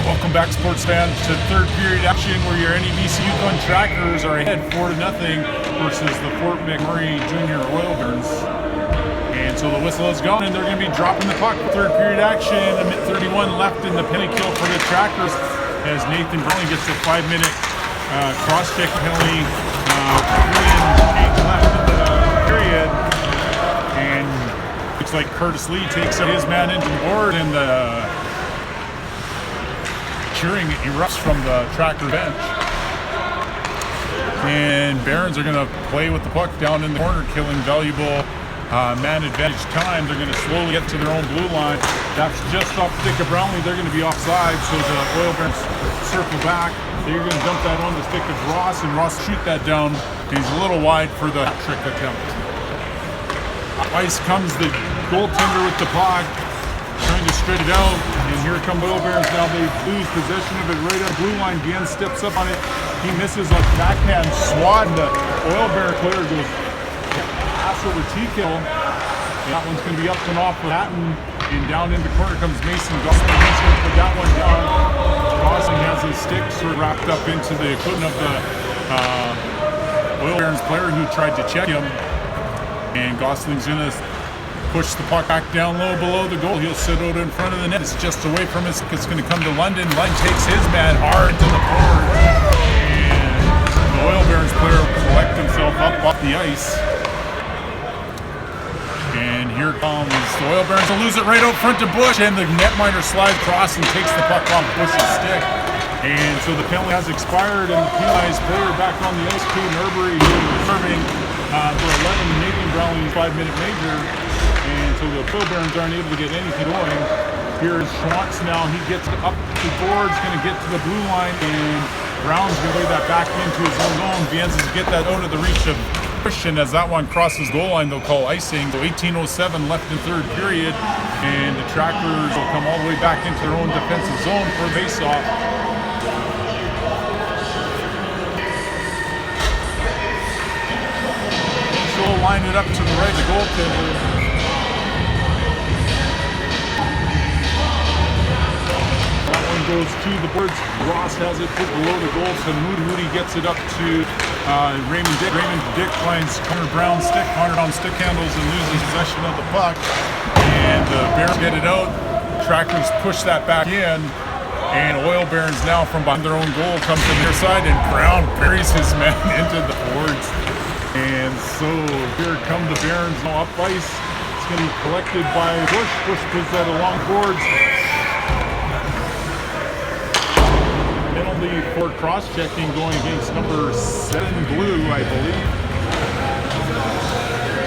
Welcome back, sports fans, to third period action where your NEBC Yukon Trackers are ahead 4-0 versus the Fort McMurray Junior Oil Barons. And so the whistle is going, and they're going to be dropping the puck for third period action. A minute 31 left in the penalty kill for the Trackers as Nathan Brownlee gets a 5-minute cross-check penalty. 3:08 left in the period. And looks like Curtis Lee takes his man into the board, and the cheering erupts from the Tracker bench. And Barons are going to play with the puck down in the corner, killing valuable man advantage time. They're going to slowly get to their own blue line. That's just off the stick of Brownlee. They're going to be offside, so the Oil Barons circle back. They're going to dump that on the stick of Ross, and Ross shoot that down. He's a little wide for the trick attempt. Ice comes the goaltender with the puck, trying to straight it out, and here come the Oil Barons now. They lose possession of it right at blue line. Guillen steps up on it. He misses a backhand swat, and the Oil Baron player goes pass over T-Kill. That one's going to be up and off for Hatton, and down in the corner comes Mason Gosling. He's going to put that one down. Gosling has his stick sort of wrapped up into the equipment of the Oil Barons player who tried to check him, and Gosling's going to push the puck back down low below the goal. He'll sit out in front of the net. It's just away from us. It's going to come to London. Lund takes his man hard to the board, and the Oil Barons player will collect himself up off the ice. And here comes the Oil Barons to lose it right out front to Bush, and the netminder slides across and takes the puck off Bush's stick. And so the penalty has expired, and the penalized player back on the ice, Caden Urbury, who is serving for 11 Nathan Brownlee's 5-minute major. And so the Oil Barons aren't able to get anything going. Here is Schwantz now. He gets up the boards, going to get to the blue line, and Brown's going to lay that back into his own zone. Vienza's to get that out of the reach of Christian. As that one crosses goal line, they'll call icing. So 18:07 left in third period, and the Trackers will come all the way back into their own defensive zone for a face-off. So we'll line it up to the right of the goaltender. Goes to the boards. Ross has it put below the goal, so Moody gets it up to Raymond Dick. Raymond Dick finds Connor Brown's stick. Connor on stick handles and loses possession of the puck. And the Barons get it out. Trackers push that back in. And Oil Barons now from behind their own goal come to their side, and Brown buries his man into the boards. And so here come the Barons now up ice. It's going to be collected by Bush. Bush puts that along boards. Penalty for cross-checking going against number 7 Blue, I believe.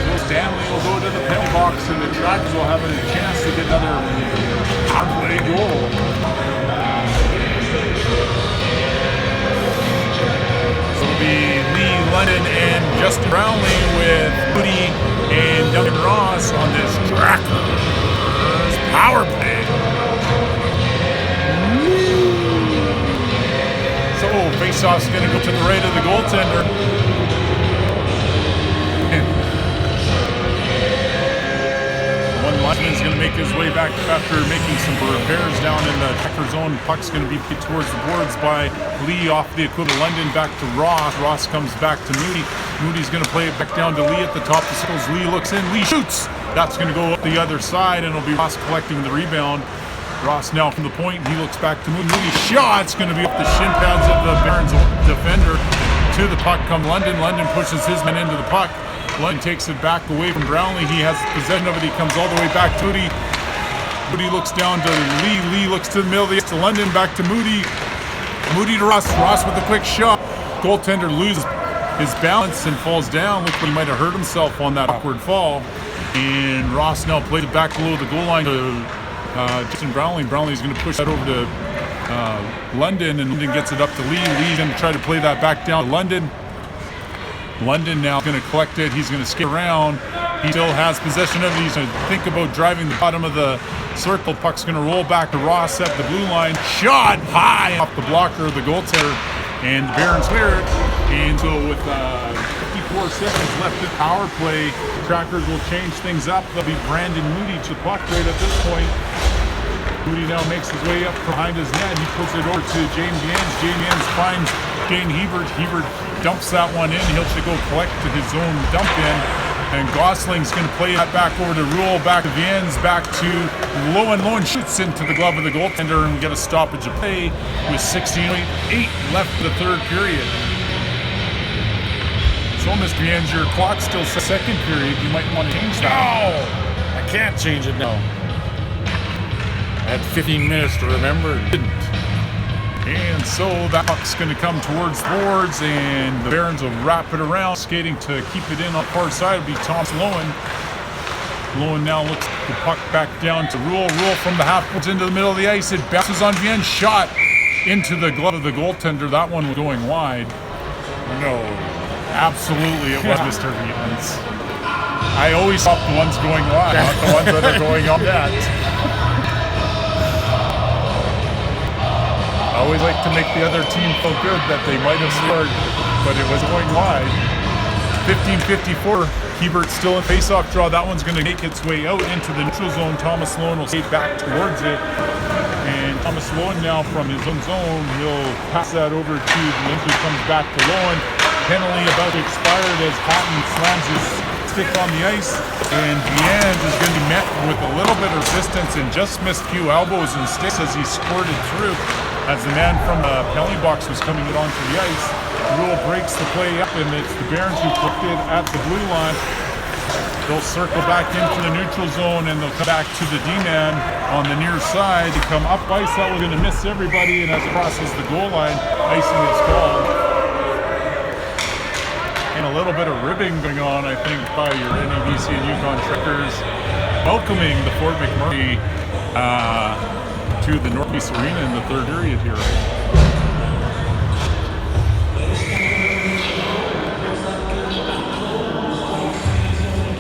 So Stanley will go to the penalty box, and the Trackers will have a chance to get another power play goal. So it'll be Lee, London, and Justin Brownlee with Moody and Duncan Ross on this Trackers power play. So face-off's going to go to the right of the goaltender. One lineman's going to make his way back after making some repairs down in the Tracker zone. Puck's going to be towards the boards by Lee off the equivalent London back to Ross. Ross comes back to Moody. Moody's going to play it back down to Lee at the top of the circles. Lee looks in. Lee shoots. That's going to go up the other side, and it'll be Ross collecting the rebound. Ross now from the point, he looks back to Moody. Moody's shot, it's going to be up the shin pads of the Barons defender. To the puck come London. London pushes his man into the puck. London takes it back away from Brownlee. He has possession of it. He comes all the way back to Moody. Moody looks down to Lee. Lee looks to the middle of the ice to London, back to Moody. Moody to Ross. Ross with a quick shot. Goaltender loses his balance and falls down. Looks like he might have hurt himself on that awkward fall. And Ross now played it back below the goal line to Justin Brownlee. Brownlee's going to push that over to London, and London gets it up to Lee. Lee's going to try to play that back down to London. London now going to collect it. He's going to skip around. He still has possession of it. He's going to think about driving the bottom of the circle. Puck's going to roll back to Ross at the blue line. Shot high off the blocker of the goaltender, and the Barons clear it. And so with 54 seconds left in power play, Trackers will change things up. They'll be Brandon Moody to puck right at this point. Moody now makes his way up behind his net. He puts it over to James Yans. James Yans finds Dane Hebert. Hebert dumps that one in. He'll go collect to his own dump in. And Gosling's going to play that back over to Rule, back to Yans, back to Lowen. Lowen shoots into the glove of the goaltender, and we get a stoppage of play with 16:08 left in the third period. So, Mr. Yans, your clock still says second period. You might want to change that. No! I can't change it now. I had 15 minutes to remember and didn't. And so that puck's going to come towards the boards, and the Barons will wrap it around. Skating to keep it in on the far side will be Thomas Lowen. Lowen now looks the puck back down to Rule. Rule from the half puts into the middle of the ice. It bounces on Vien's shot into the glove of the goaltender. That one was going wide. No. Absolutely, it was Mr. Vietnams. I always stop the ones going wide, not the ones that are going on net. I always like to make the other team feel good that they might have scored, but it was going wide. 15:54. Hebert still in face-off draw. That one's going to make its way out into the neutral zone. Thomas Lowen will skate back towards it. And Thomas Lowen now from his own zone, he'll pass that over to Lindsay, comes back to Lowen. Penalty about to expire as Hatton slams his stick on the ice. And Viens is going to be met with a little bit of resistance and just missed a few elbows and sticks as he squirted through. As the man from the penalty box was coming it onto the ice, Rule breaks the play up, and it's the Barons who put it at the blue line. They'll circle back into the neutral zone, and they'll come back to the D-man on the near side to come up ice. That was going to miss everybody, and as it crosses the goal line, icing is called. And a little bit of ribbing going on, I think, by your NEBC and Yukon Trekkers, welcoming the Fort McMurray to the Northeast Arena in the third period here.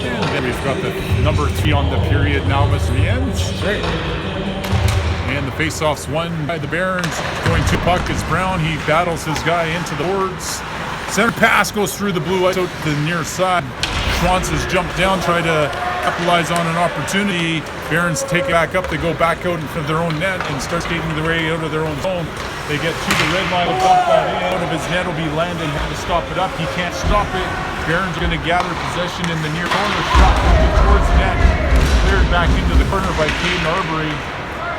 And then we've got the number 3 on the period now, Mr. Viens. Right. And the face-off's won by the Barons. Going to puck is Brown. He battles his guy into the boards. Center pass goes through the blue ice out to the near side. Schwantz has jumped down, tried to capitalize on an opportunity. Barons take it back up. They go back out in front of their own net and start skating their way out of their own zone. They get to the red line, dump that in. Out of his net will be Landon. Have to stop it up. He can't stop it. Barons are going to gather possession in the near corner. Shot towards the net. Cleared back into the corner by Caden Arbery.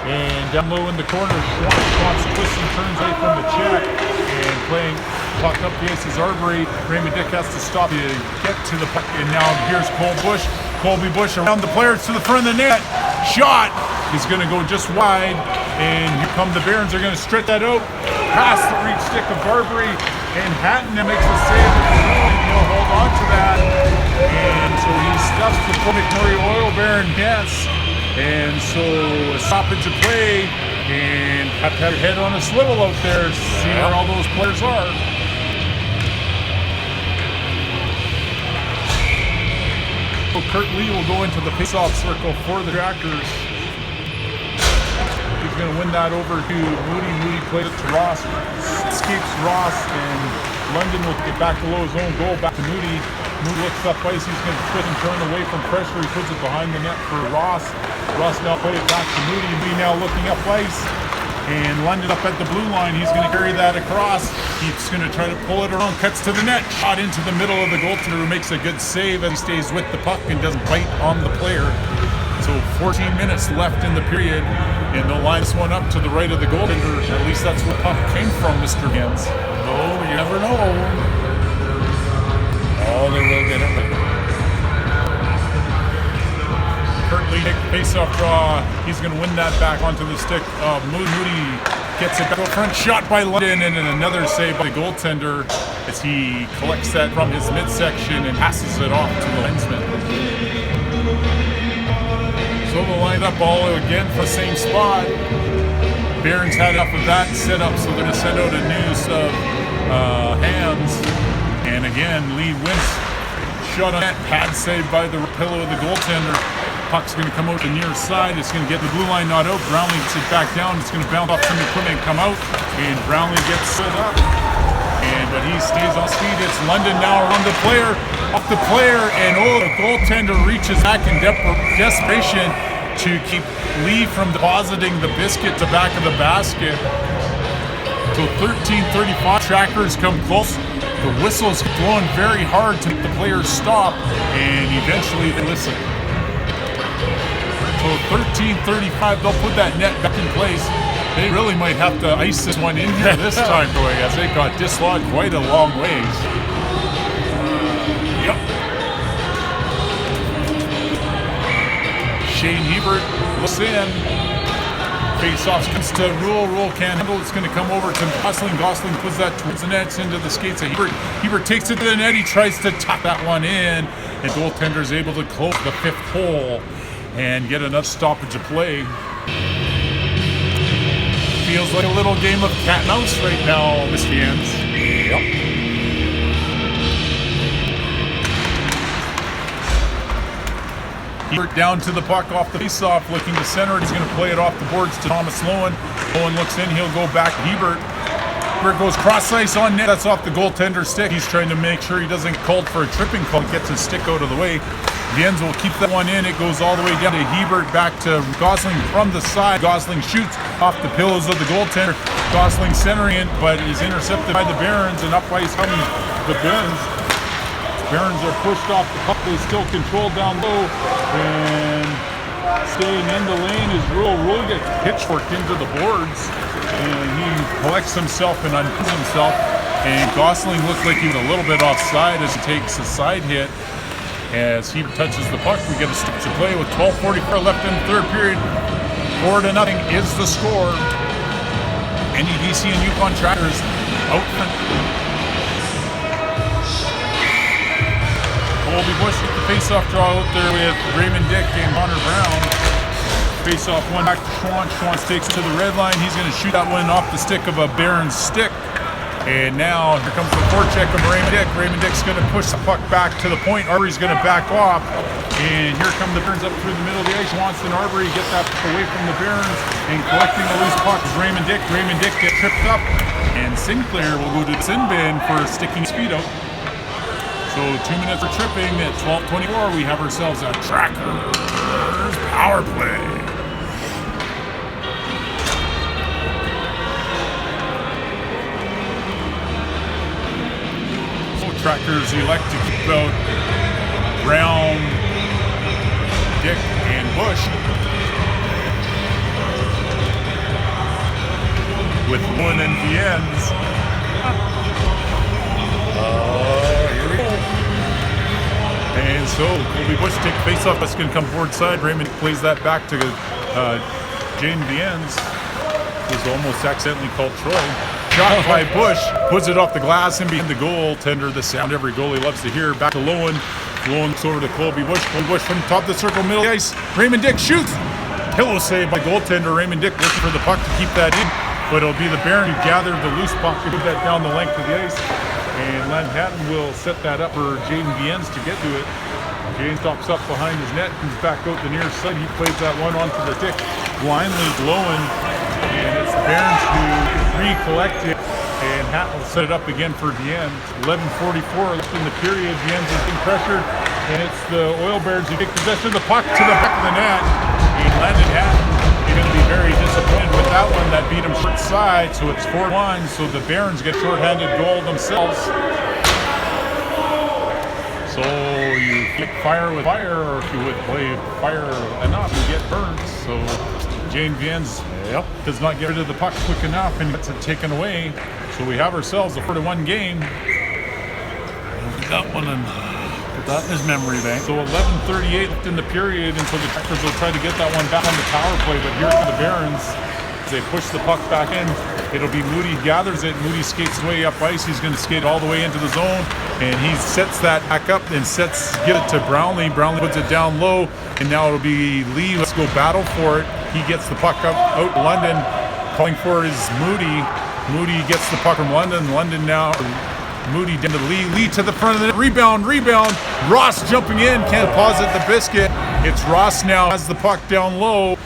And down low in the corner, Schwantz twists and turns away from the check. And playing puck up the ice is Arbery. Raymond Dick has to stop to get to the puck. And now here's Cole Bush. Colby Bush around the players to the front of the net. Shot is going to go just wide. And here come the Barons. They're going to stretch that out. Past the reach stick of Arbery. And Hatton makes a save. And he'll hold on to that. And so he stuffs the Fort McMurray Oil Baron nets. And so a stoppage of play. And have to have your head on a swivel out there to see where all those players are. Kurt Lee will go into the face-off circle for the Trackers. He's going to win that over to Moody. Moody plays it to Ross. Escapes Ross, and London will get back to low zone goal. Back to Moody. Moody looks up ice. He's going to twist and turn away from pressure. He puts it behind the net for Ross. Ross now play it back to Moody. Moody now looking up ice. And London up at the blue line. He's going to carry that across. He's going to try to pull it around. Cuts to the net. Shot into the middle of the goaltender, who makes a good save as he stays with the puck and doesn't bite on the player. So 14 minutes left in the period. And they'll line this one up to the right of the goaltender. At least that's where the puck came from, Mr. Gens. No, you never know. Oh, they will get it. Kurt Lee, face-off draw. He's going to win that back onto the stick of Moody. Gets it back up front. Shot by London, and then another save by the goaltender as he collects that from his midsection and passes it off to the linesman. So they'll line up all again for the same spot. Barons had enough of that set up, so they're going to send out a news of hands. And again, Lee wins. Shot on net. Pad saved by the pillow of the goaltender. Puck's going to come out the near side. It's going to get the blue line not out. Brownlee gets it back down. It's going to bounce off some equipment and come out. And Brownlee gets set up. But he stays on speed. It's London now around the player. Off the player. And the goaltender reaches back in desperation. to keep Lee from depositing the biscuit to back of the basket. So 13:35, trackers come close. The whistle's blowing very hard to make the players stop, and eventually they listen. So 13:35, they'll put that net back in place. They really might have to ice this one in here this time, boy, as they got dislodged quite a long ways. Yep. Shane Hebert looks in. Face-off comes to Rule. Rule can't handle it. It's going to come over to Gosling. Gosling puts that towards the net, into the skates of Hebert. Hebert takes it to the net. He tries to tuck that one in. And goaltender is able to close the fifth hole and get enough stoppage of play. Feels like a little game of cat and mouse right now, Mr. Jans. Yep. Hebert down to the puck off the face-off, looking to center it. He's going to play it off the boards to Thomas Lowen. Lowen looks in. He'll go back to Hebert. Hebert goes cross-ice on net. That's off the goaltender's stick. He's trying to make sure he doesn't call for a tripping call. Gets his stick out of the way. Jens will keep that one in. It goes all the way down to Hebert, back to Gosling from the side. Gosling shoots off the pillows of the goaltender. Gosling centering it, but is intercepted by the Barons, and up ice coming the Barons. Barons are pushed off the puck. They still control down low, and staying in the lane is Rule. Rule gets pitchforked into the boards, and he collects himself and unpins himself. And Gosling looked like he was a little bit offside as he takes a side hit. As he touches the puck, we get a stick to play with 12:44 left in the third period. 4-0 is the score. NEBC and Yukon Trackers out front. Colby Bush with the face-off draw out there with Raymond Dick and Connor Brown. Face-off one back to Schwantz. Schwantz takes it to the red line. He's going to shoot that one off the stick of a Barons stick. And now here comes the forecheck of Raymond Dick. Raymond Dick's going to push the puck back to the point. Arbery's going to back off. And here come the Barons up through the middle of the ice. Wants an Arbery get that away from the Barons. And collecting the loose puck is Raymond Dick. Raymond Dick gets tripped up. And Sinclair will go to the sin bin for sticking speed out. So 2 minutes for tripping. At 12:24, we have ourselves a Trackers power play. Trackers elect to keep out Brown, Dick, and Bush, with Lowen and Viennes. Here we go. And so Colby Bush take face-off. That's going to come forward side. Raymond plays that back to Jane Viennes, who's almost accidentally called Troy. Shot by Bush, puts it off the glass and behind the goaltender. The sound every goalie loves to hear. Back to Lowen. Lowen looks over to Colby Bush. Colby Bush from top of the circle, middle of the ice. Raymond Dick shoots. Pillow save by goaltender. Raymond Dick looking for the puck to keep that in. But it'll be the Baron who gathered the loose puck and put that down the length of the ice. And Manhattan will set that up for Jaden Viennes to get to it. Jane stops up behind his net, comes back out the near side. He plays that one onto the stick. Blindly Lowen. And it's the Barons who recollect it, and Hatton will set it up again for Viennes. 11:44 left in the period. Viennes is being pressured, and it's the Oil Bears who take possession of the puck to the back of the net. And Landon Hatton is going to be very disappointed with that one. That beat him short side, so it's 4-1. So the Barons get short-handed goal themselves. So you kick fire with fire, or if you would play fire enough, you get burnt. So Jane Viennes does not get rid of the puck quick enough and gets it taken away. So we have ourselves a 4-1 game. That one and put that in his memory bank. So 11:38 left in the period, and so the Trackers will try to get that one back on the power play. But here are the Barons. They push the puck back in. It'll be Moody gathers it. Moody skates way up ice. He's going to skate all the way into the zone, and he sets that back up and get it to Brownlee. Brownlee puts it down low, and now it'll be Lee. Let's go battle for it. He gets the puck up out London. Calling for is Moody. Moody gets the puck from London. London now. Moody down to Lee. Lee to the front of the net. Rebound. Ross jumping in. Can't deposit the biscuit. It's Ross now has the puck down low.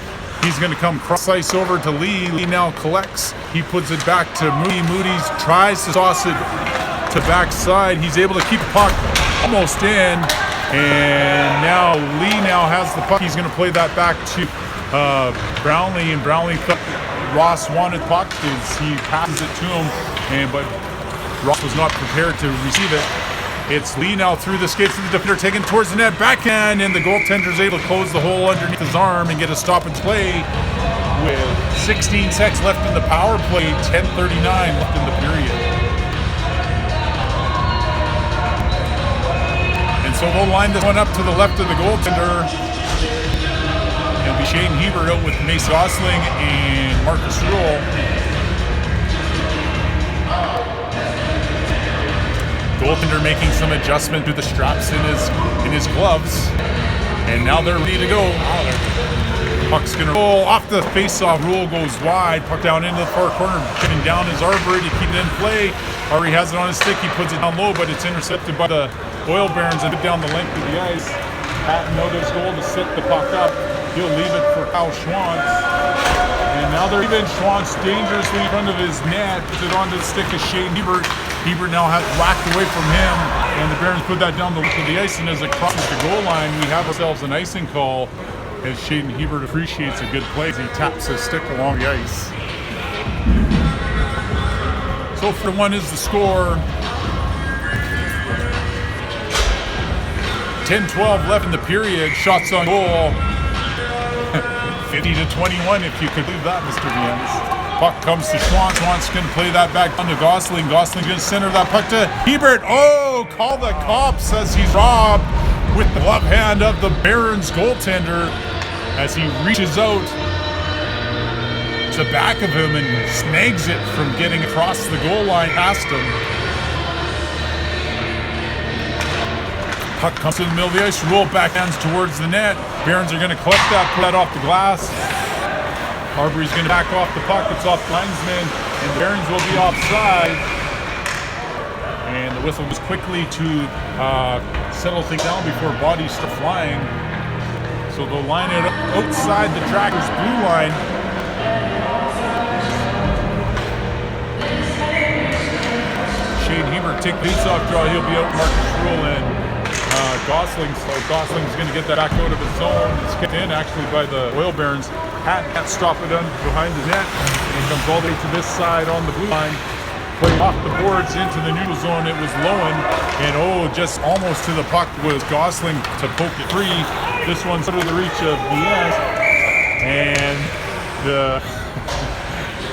He's going to come cross ice over to Lee. Lee now collects. He puts it back to Moody. Moody tries to toss it to backside. He's able to keep the puck almost in. And now Lee now has the puck. He's going to play that back to Brownlee, and Brownlee thought Ross wanted puck as he passes it to him, but Ross was not prepared to receive it. It's Lee now through the skates of the defender, taken towards the net, backhand, and the goaltender's able to close the hole underneath his arm and get a stoppage play with 16 seconds left in the power play, 10:39 left in the period. And so they'll line this one up to the left of the goaltender. It'll be Shane Hebert out with Mace Gosling and Marcus Rule. Goaltender making some adjustment to the straps in his gloves, and now they're ready to go. Puck's gonna roll off the face-off. Rule goes wide. Puck down into the far corner, getting down his Arbery to keep it in play. Arbery has it on his stick. He puts it down low, but it's intercepted by the Oil Barons and down the length of the ice. Patton out his goal to set the puck up. He'll leave it for Kyle Schwantz. And now they're even Schwantz dangerously in front of his net. Puts it onto the stick of Shane Hebert. Hebert now has whacked away from him, and the Barons put that down the length of the ice. And as it crosses the goal line, we have ourselves an icing call as Shane Hebert appreciates a good play as he taps his stick along the ice. So 4-1 is the score. 10-12 left in the period. Shots on goal. 50-21, if you could believe that, Mr. Viennes. Puck comes to Schwantz. Schwantz can play that back down to Gosling. Gosling going to center that puck to Hebert. Oh, call the cops as he's robbed with the glove hand of the Barons goaltender as he reaches out to the back of him and snags it from getting across the goal line past him. Puck comes to the middle of the ice, roll backhands towards the net. Barons are going to collect that, put that off the glass. Arbery's going to back off the puck, it's off linesman, and the Barons will be offside. And the whistle goes quickly to settle things down before bodies start flying. So they'll line it up outside the tracker's blue line. Shane Hebert take the face-off draw, he'll be out Marcus Rule and Gosling's going to get that back out of his zone. It's kicked in actually by the Oil Barons. Can't stop it behind the net. And comes all the way to this side on the blue line. Playing off the boards into the neutral zone. It was Lowen. And just almost to the puck was Gosling to poke it free. This one's out of the reach of Viennes. And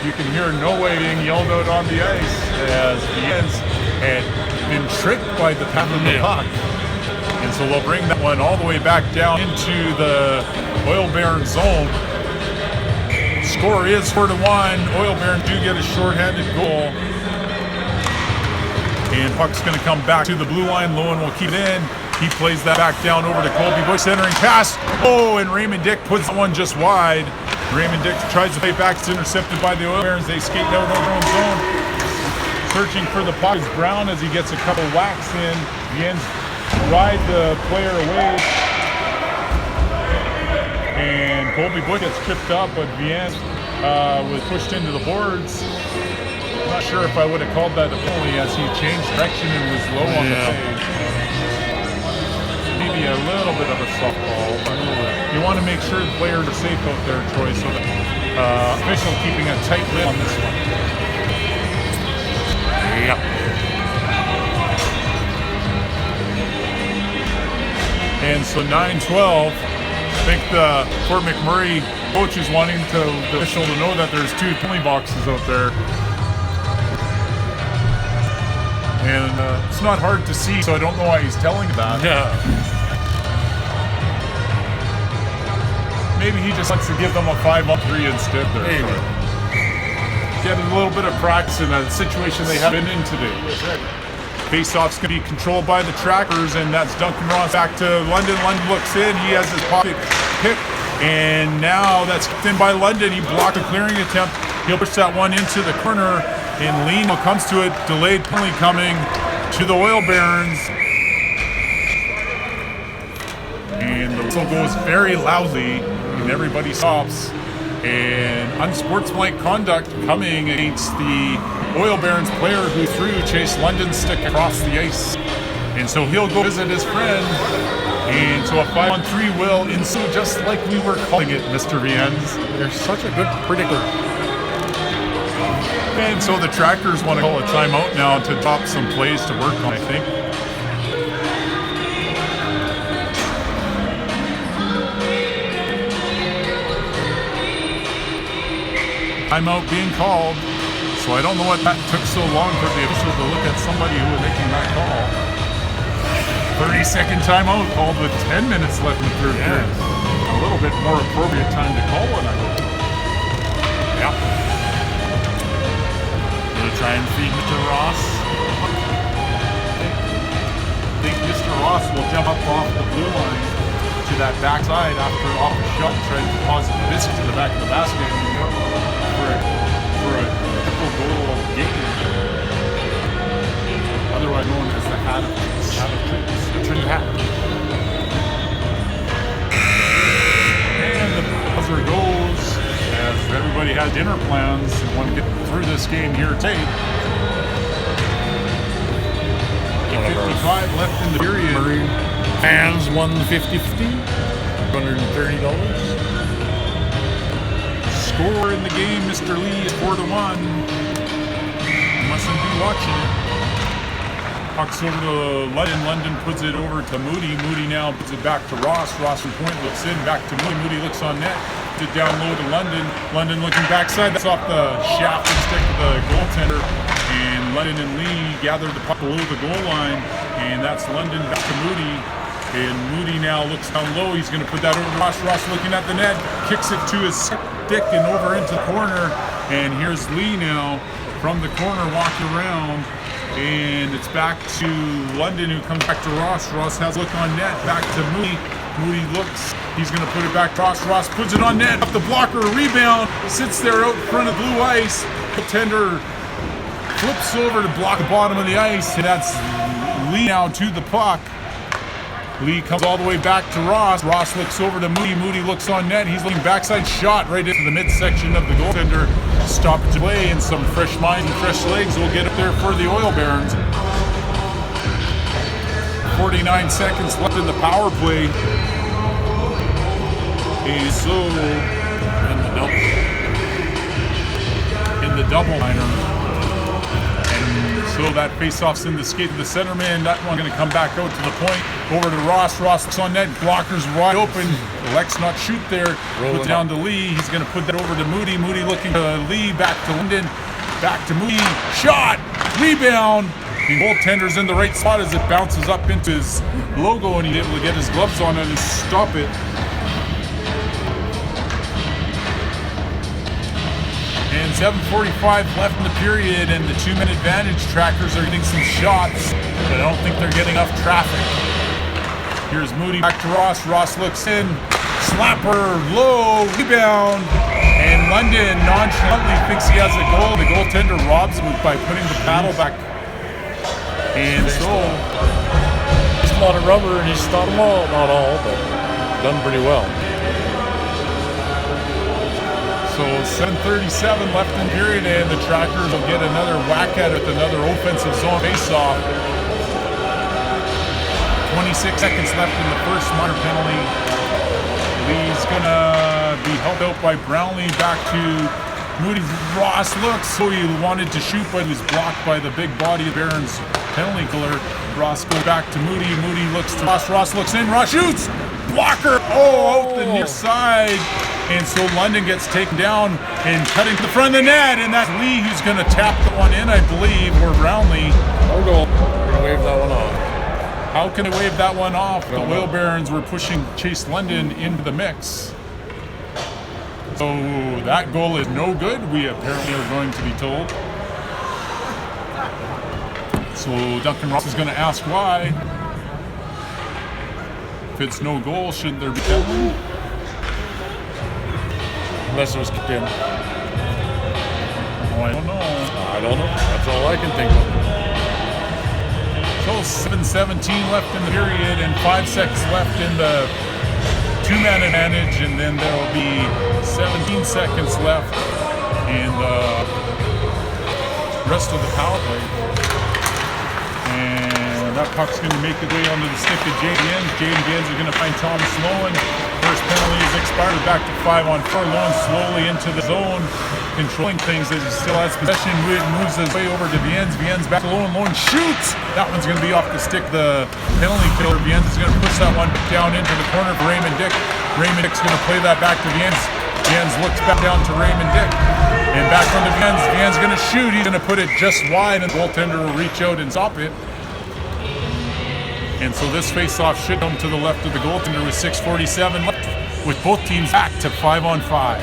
you can hear no way being yelled out on the ice as Viennes had been tricked by the path of the puck. And so they'll bring that one all the way back down into the Oil Baron zone. Score is 4-1. Oil Barons do get a shorthanded goal. And puck's going to come back to the blue line. Lowen will keep it in. He plays that back down over to Colby Bush, centering pass. Oh, and Raymond Dick puts that one just wide. Raymond Dick tries to play back. It's intercepted by the Oil Barons. They skate out of their own zone. Searching for the puck is Brown as he gets a couple whacks in. Viennes ride the player away. And Colby Bush gets tripped up, but Viennes was pushed into the boards. I'm not sure if I would have called that a penalty as he changed direction and was low on the play. Maybe a little bit of a softball. You want to make sure the players are safe out there, Troy, so the official keeping a tight lid on this one. Yep. And so 9-12. I think the Fort McMurray coach is wanting the official to know that there's two penalty boxes out there. And it's not hard to see, so I don't know why he's telling that. Yeah. Maybe he just wants to give them a 5-on-3 instead there. Maybe. Get a little bit of practice in a situation they haven't been in today. Face-off's going to be controlled by the Trackers, and that's Duncan Ross back to London. London looks in, he has his pocket pick, and now that's kicked in by London. He blocked a clearing attempt. He'll push that one into the corner, and Lino comes to it. Delayed penalty coming to the Oil Barons. And the whistle goes very loudly, and everybody stops. And unsportsmanlike conduct coming against the Oil Barons player who threw Chase London's stick across the ice. And so he'll go visit his friend. And so a 5-on-3 will ensue, just like we were calling it, Mr. Viennes. They're such a good predictor. And so the Trackers want to call a timeout now to drop some plays to work on, I think. Timeout being called. So I don't know what that took so long for the official to look at somebody who was making that call. 30-second timeout called with 10 minutes left in the third period. A little bit more appropriate time to call one, I hope. Yeah. Gonna try and feed Mr. Ross. I think Mr. Ross will jump up off the blue line to that backside after off a shot, try to deposit the biscuit to the back of the basket for a triple goal game. Otherwise known as the hat of tricks. The trick hat. And the buzzer goes as everybody has dinner plans and want to get through this game here today. 55 left in the period. Fans won 50-50. $230. Score in the game, Mr. Lee is 4-1. Mustn't be watching it. Pucks over to London. London puts it over to Moody. Moody now puts it back to Ross. Ross from point looks in. Back to Moody. Moody looks on net. Puts it down low to London. London looking backside. That's off the shaft and stick of the goaltender. And London and Lee gather the puck below the goal line. And that's London back to Moody. And Moody now looks down low. He's going to put that over to Ross. Ross looking at the net. Kicks it to his stick and over into the corner. And here's Lee now from the corner walking around. And it's back to London, who comes back to Ross. Ross has a look on net. Back to Moody. Moody looks. He's going to put it back to Ross. Ross puts it on net. Off the blocker, rebound. Sits there out in front of blue ice. The tender flips over to block the bottom of the ice. And that's Lee now to the puck. Lee comes all the way back to Ross. Ross looks over to Moody. Moody looks on net. He's looking backside shot right into the midsection of the goaltender. Stop to play, and some fresh minds and fresh legs will get up there for the Oil Barons. 49 seconds left in the power play. And so in the double liner. So that face-off's in the skate of the centerman. That one going to come back out to the point. Over to Ross. Ross looks on net. Blockers wide open. Elects not shoot there. Put down to Lee. He's going to put that over to Moody. Moody looking to Lee. Back to London. Back to Moody. Shot. Rebound. The goaltender's in the right spot as it bounces up into his logo, and he's able to get his gloves on it and stop it. And 7:45 left in the period, and the 2-minute advantage. Trackers are getting some shots, but I don't think they're getting enough traffic. Here's Moody back to Ross. Ross looks in. Slapper, low, rebound. And London nonchalantly thinks he has a goal. The goaltender robs him by putting the paddle back. And so he's a lot of rubber, and he's stopped them all. Not all, but done pretty well. So 7:37 left in the period, and the Trackers will get another whack at it with another offensive zone face-off. 26 seconds left in the first minor penalty. Lee's gonna be helped out by Brownlee. Back to Moody. Ross looks, so he wanted to shoot, but he was blocked by the big body of Barron's penalty killer. Ross goes back to Moody. Moody looks to Ross. Ross looks in. Ross shoots. Blocker. Oh, out the near side. And so London gets taken down and cutting to the front of the net. And that's Lee who's going to tap the one in, I believe, or Brownlee. No goal. We're going to wave that one off. How can they wave that one off? The Oil Barons were pushing Chase London into the mix. So that goal is no good, we apparently are going to be told. So Duncan Ross is going to ask why. If it's no goal, shouldn't there be penalty? Unless it was kicked in. Oh, I don't know. I don't know. That's all I can think of. So 7:17 left in the period and 5 seconds left in the 2-man advantage, and then there will be 17 seconds left in the rest of the power play. And that puck's going to make its way onto the stick of Jaden Gans. Jaden Gans are going to find Thomas Lowen. First penalty is expired. Back to 5-on-4. Lowen slowly into the zone, controlling things as he still has possession. Moves his way over to Viens. Viens back to Lowen. Lowen shoots. That one's going to be off the stick. The penalty killer. Viens is going to push that one down into the corner for Raymond Dick. Raymond Dick's going to play that back to Viens. Viens looks back down to Raymond Dick. And back on to Viens. Viens going to shoot. He's going to put it just wide, and the goaltender will reach out and stop it. And so this face-off should come to the left of the goaltender with 6:47 left, with both teams back to 5-on-5.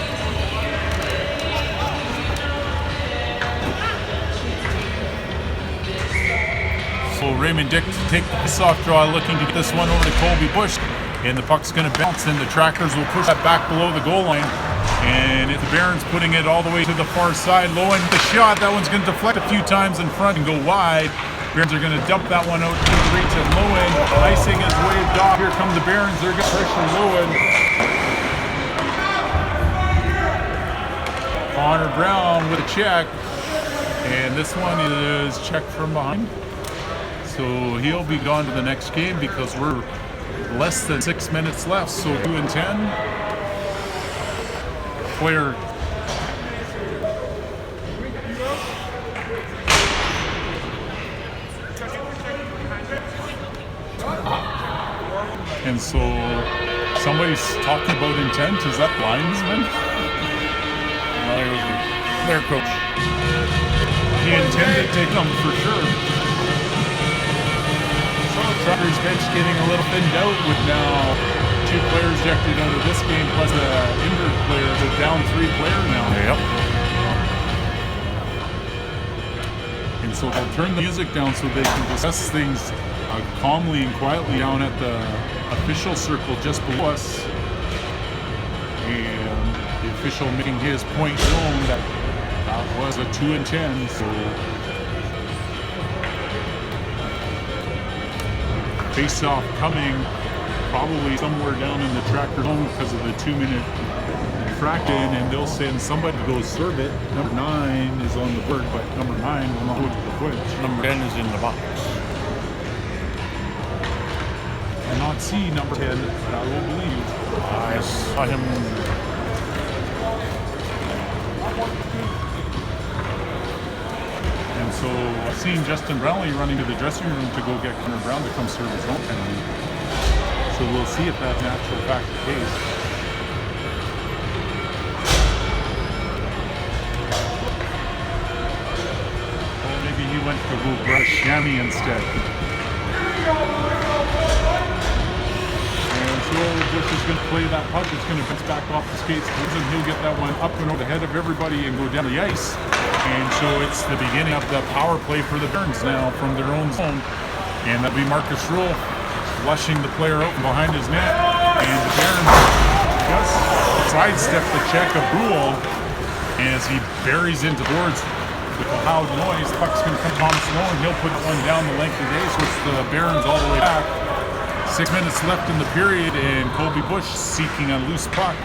So Raymond Dick to take the face-off draw, looking to get this one over to Colby Bush. And the puck's going to bounce, and the Trackers will push that back below the goal line. And the Barons putting it all the way to the far side. Lowen, the shot, that one's going to deflect a few times in front and go wide. Barons are going to dump that one out to the reach of Lowen. Icing is waved off. Here come the Barons. They're going to pressure Lowen. Connor Brown with a check. And this one is checked from behind. So he'll be gone to the next game because we're less than 6 minutes left. So 2-10. Player. And so somebody's talking about intent. Is that linesman? Their coach. He intended to come for sure. So the Trackers bench getting a little thinned out with now 2 players ejected out of this game plus the injured player. The down 3 player now. Yep. And so they'll turn the music down so they can discuss things calmly and quietly down at the official circle just below us. And the official making his point known that was a 2-10. So face-off coming probably somewhere down in the Tracker zone because of the 2-minute fraction, and they'll send somebody to go serve it. Number 9 is on the board, but number 9 will not go to the footage. Number 10 is in the box. I cannot see number 10, but I will believe. I saw him. And so I've seen Justin Brownlee running to the dressing room to go get Connor Brown to come serve his own penalty. So we'll see if that's an actual fact the case. Or maybe he went to go grab a chamois instead. And so Bush is going to play that puck. It's going to bounce back off the skates. And he'll get that one up and over the head of everybody and go down the ice. And so it's the beginning of the power play for the Barons now from their own zone. And that'll be Marcus Rule flushing the player out behind his net. And the Barons just sidestep the check of Rule as he buries into boards with a loud noise. Puck's going to come Thomas Lowen. He'll put one down the length of the ice, which the Barons all the way back. 6 minutes left in the period, and Colby Bush seeking a loose puck.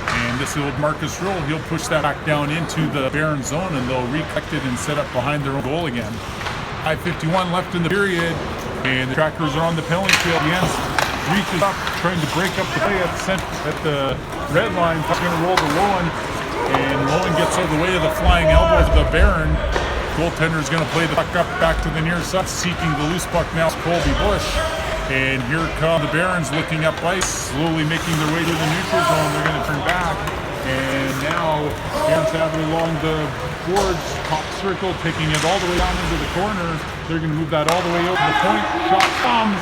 And this old Marcus Rule, he'll push that back down into the Baron zone, and they'll recollect it and set up behind their own goal again. 5:51 left in the period, and the Trackers are on the penalty kill. Jens reaches up, trying to break up the play at the red line. Puck's going to roll to Lowen, and Lowen gets out of the way of the flying elbow of the Baron. Goaltender is going to play the puck up back to the near side, seeking the loose puck now. Colby Bush. And here come the Barons looking up ice, slowly making their way to the neutral zone. They're going to turn back. And now Barons have it along the boards, top circle, taking it all the way down into the corner. They're going to move that all the way out to the point. Shot comes.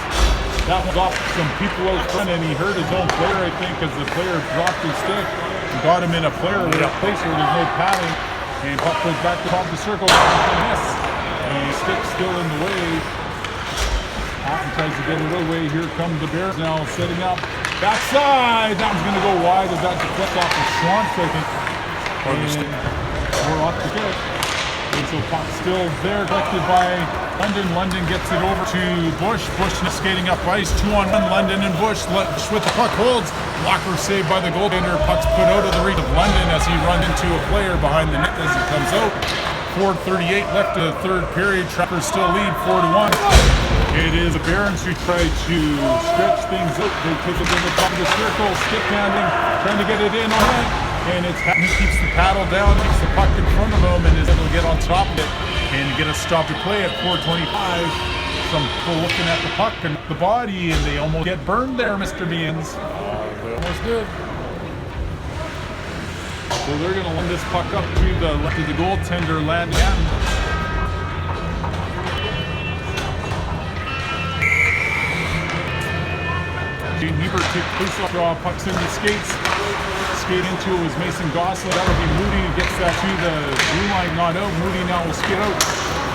That one's off some people out front, and he hurt his own player, I think, as the player dropped his stick and got him in a player with a place where there's no padding. And puck goes back to top of the circle. Miss. And stick's still in the way. Otten tries to get it away. Here come the Bears now setting up. Backside! That one's going to go wide as that deflects off of Schwantz, I think. Or off the kick. And so puck's still there, collected by London. London gets it over to Bush. Bush skating up ice. 2-on-1, London and Bush. With the puck holds. Blocker saved by the goaltender. Puck's put out of the reach of London as he runs into a player behind the net as it comes out. 4:38 left in the third period. Trackers still lead 4-1. It is the Barons who try to stretch things out. They take it in the top of the circle, stick handling, trying to get it in on it. And it's Hatton who keeps the paddle down, keeps the puck in front of him, and is able to get on top of it and get a stop to play at 4:25. Some people looking at the puck and the body, and they almost get burned there, Mr. Beans. They almost did. So they're going to land this puck up to the left of the goaltender, land again. Hebert takes face-off draw, pucks in the skates. Skate into it was Mason Gosselin. That'll be Moody who gets that to the blue line, not out. Moody now will skate out.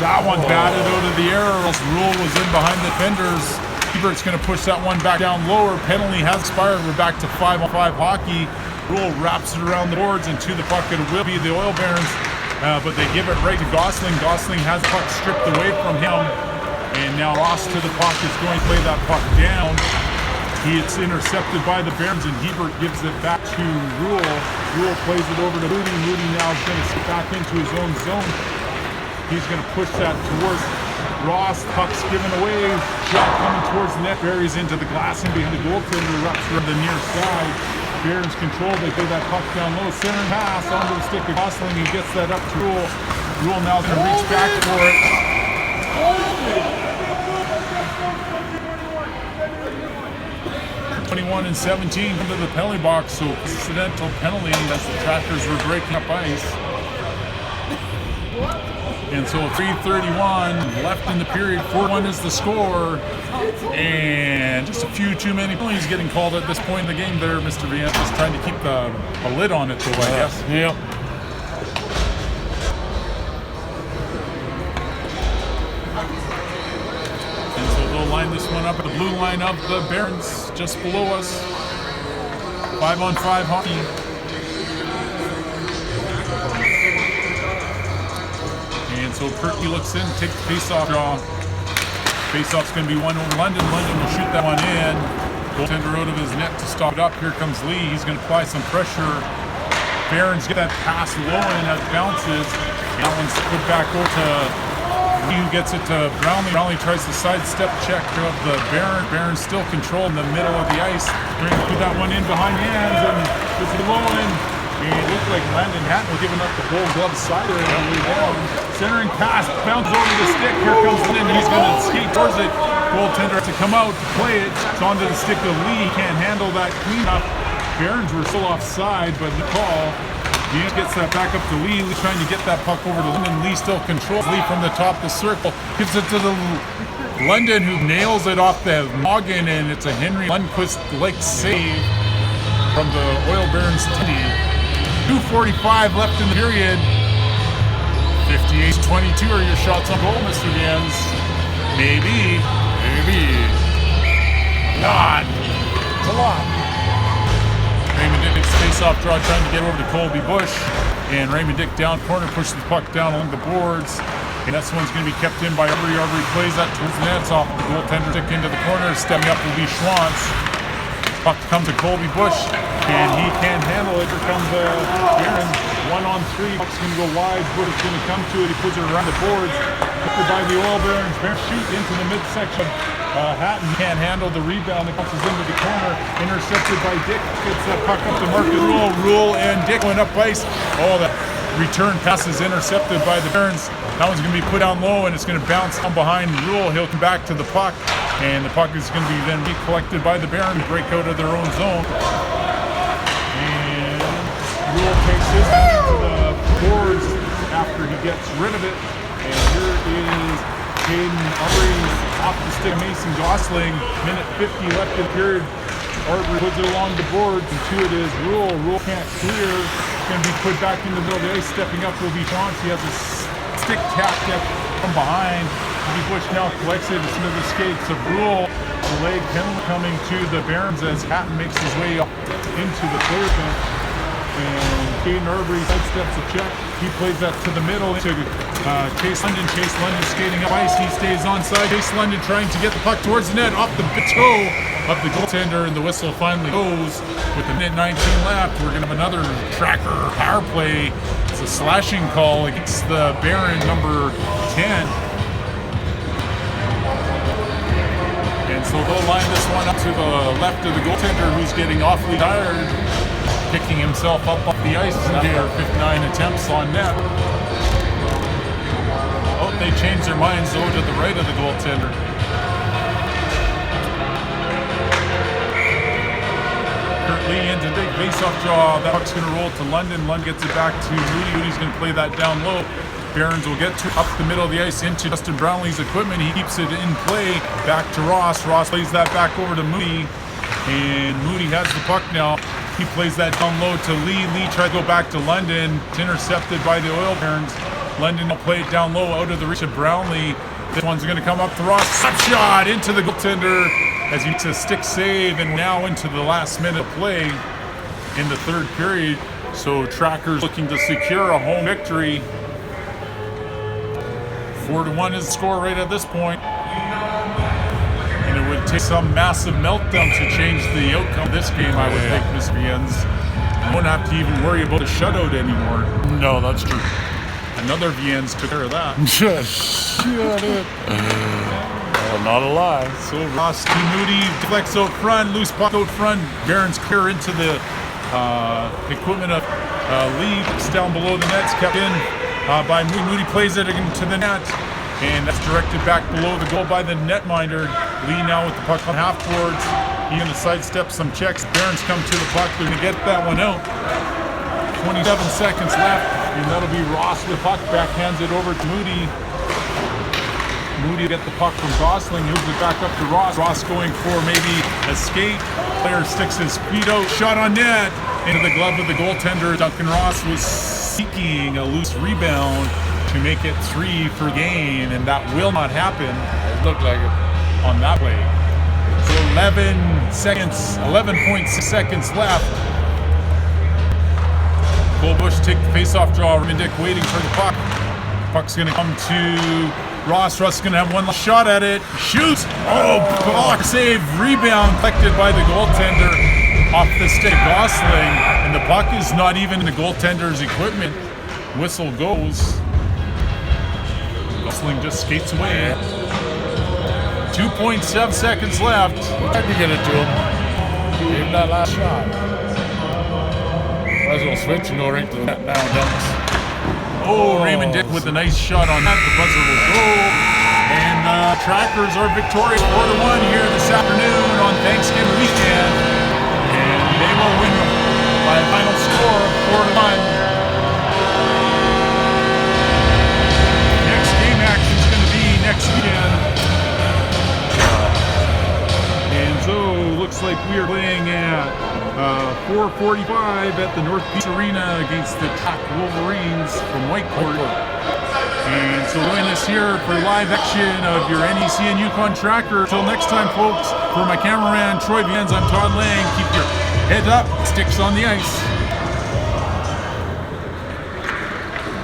That one batted out of the air. Rule was in behind the defenders. Hebert's going to push that one back down lower. Penalty has expired. We're back to 5-on-5 hockey. Rule wraps it around the boards, and to the puck it will be the Oil Barons, but they give it right to Gosling. Gosling has the puck stripped away from him, and now Ross to the puck is going to play that puck down. It's intercepted by the Barons, and Hebert gives it back to Rule. Rule plays it over to Moody. Moody now is going to sit back into his own zone. He's going to push that towards Ross. Puck's given away. Shot coming towards the net. Buries into the glass and behind the goaltender. Wraps around the near side. Barons control. They play that puck down low. Center pass onto the stick of Gosling. He gets that up to Rule. Rule now is going to reach back for it. 21 and 17 into the penalty box, so accidental penalty as the Tractors were breaking up ice. And so 3:31 left in the period, 4-1 is the score. And just a few too many penalties getting called at this point in the game there, Mr. Vian. Just trying to keep a lid on it though, I guess. Yep. Line this one up at the blue line of the Barons just below us. 5-on-5 hockey. And so Perky looks in, takes the face-off draw. Face-off's going to be one over London. London will shoot that one in. Goaltender out of his net to stop it up. Here comes Lee. He's going to apply some pressure. Barons get that pass low and as it bounces. That one's put back over to Lee, who gets it to Brownlee. Brownlee tries the sidestep check of the Baron. Baron still controlled in the middle of the ice. Trying to put that one in behind hands, and this is low end. And it looks like Landon Hatton was giving up the whole glove side of it on the way down. Centering pass, bounces over the stick. Here comes Lynn. He's going to skate towards it. Goaltender has to come out to play it. It's onto the stick of Lee. Can't handle that cleanup. Barons were still offside, but the call. He gets that back up to Lee. Lee trying to get that puck over to London. Lee still controls Lee from the top of the circle. Gives it to the London, who nails it off the noggin, and it's a Henry Lundqvist-like save from the Oil Barons team. 2:45 left in the period. 58-22 are your shots on goal, Mr. Jans. Maybe. Not. It's a lot. Raymond Dick's face-off draw trying to get over to Colby Bush, and Raymond Dick down corner pushes the puck down along the boards, and this one's going to be kept in by Arbery. Arbery plays that towards the net. It's off the goaltender. Dick into the corner. Stepping up will be Schwantz. Puck comes to Colby Bush, and he can't handle it. Here comes Aaron. 1-on-3. Puck's going to go wide. Bush is going to come to it. He puts it around the boards. Lifted by the Oil Barons. Barons shoot into the midsection. Hatton can't handle the rebound. It bounces into the corner. Intercepted by Dick. Gets that puck up to Marcus Rule. Rule and Dick went up ice. Oh, that return pass is intercepted by the Barons. That one's going to be put down low, and it's going to bounce down behind Rule. He'll come back to the puck, and the puck is going to be then recollected by the Barons. Break out of their own zone. And Rule takes his into the boards after he gets rid of it. And here is Caden Arbery off the stick. Mason Gosling, minute 50 left in the period. Arbery puts it along the boards, and to it is Rule. Rule can't clear. It's going to be put back in the middle of the ice. Stepping up will be Schwantz. He has a stick tapped up from behind. Bush now collects it into the skates of Rule. The leg penalty coming to the Barons as Hatton makes his way up into the third bench. And Caden Arbery sidesteps a check. He plays that to the middle to Chase London. Chase London skating up ice. He stays onside. Chase London trying to get the puck towards the net off the toe of the goaltender, and the whistle finally goes with the minute 19 left. We're going to have another tracker power play. It's a slashing call against the Baron number 10. So they'll line this one up to the left of the goaltender, who's getting awfully tired, picking himself up off the ice after 59 attempts on net. Oh, they changed their minds though to the right of the goaltender. Lee into big face-off draw. That puck's going to roll to London. London gets it back to Moody. Moody's going to play that down low. Barons will get to up the middle of the ice into Justin Brownlee's equipment. He keeps it in play. Back to Ross. Ross plays that back over to Moody. And Moody has the puck now. He plays that down low to Lee. Lee tries to go back to London. It's intercepted by the Oil Barons. London will play it down low out of the reach of Brownlee. This one's going to come up to Ross. Slap shot into the goaltender as he makes a stick save, and now into the last minute of play in the third period. So Trackers looking to secure a home victory. 4-1 is the score right at this point. And it would take some massive meltdown to change the outcome of this game, I would think, Mr. Viens. You won't have to even worry about a shutout anymore. No, that's true. Another Viens took care of that. Shut it. Well, not a lie. So Ross to Moody, deflects out front, loose puck out front. Barons clear into the equipment of Lee. It's down below the nets, kept in by Moody. Moody plays it into the net, and that's directed back below the goal by the netminder. Lee now with the puck on half boards. He going to sidestep some checks. Barons come to the puck. They're going to get that one out. 27 seconds left, and that'll be Ross with the puck. Backhands it over to Moody. Moody get the puck from Gosling, moves it back up to Ross. Ross going for maybe a skate. Player sticks his feet out, shot on net into the glove of the goaltender. Duncan Ross was seeking a loose rebound to make it 3 for game, and that will not happen. It looked like it on that play. So 11.6 seconds left. Cole Bush take the face-off draw. Dick waiting for the puck. Puck's going to come to Ross. Ross is going to have one last shot at it. Shoots! Oh, block save. Rebound collected by the goaltender off the stick. Gosling. And the puck is not even in the goaltender's equipment. Whistle goes. Gosling just skates away. 2.7 seconds left. Tried to get it to him. Gave him that last shot. Might as well switch and go right to the net now. Dunks. Oh, Raymond Dick with a nice shot on that. The buzzer will go. And Trackers are victorious 4-1 here this afternoon on Thanksgiving weekend. And they will win by a final score of 4-1. Next game action is going to be next weekend. And so looks like we are playing at 4:45 at the North Beach Arena against the Track Wolverines from Whitecourt. And so doing this here for live action of your NEC and Yukon Tracker. Until next time, folks, for my cameraman Troy Viens, I'm Todd Lang. Keep your heads up, sticks on the ice.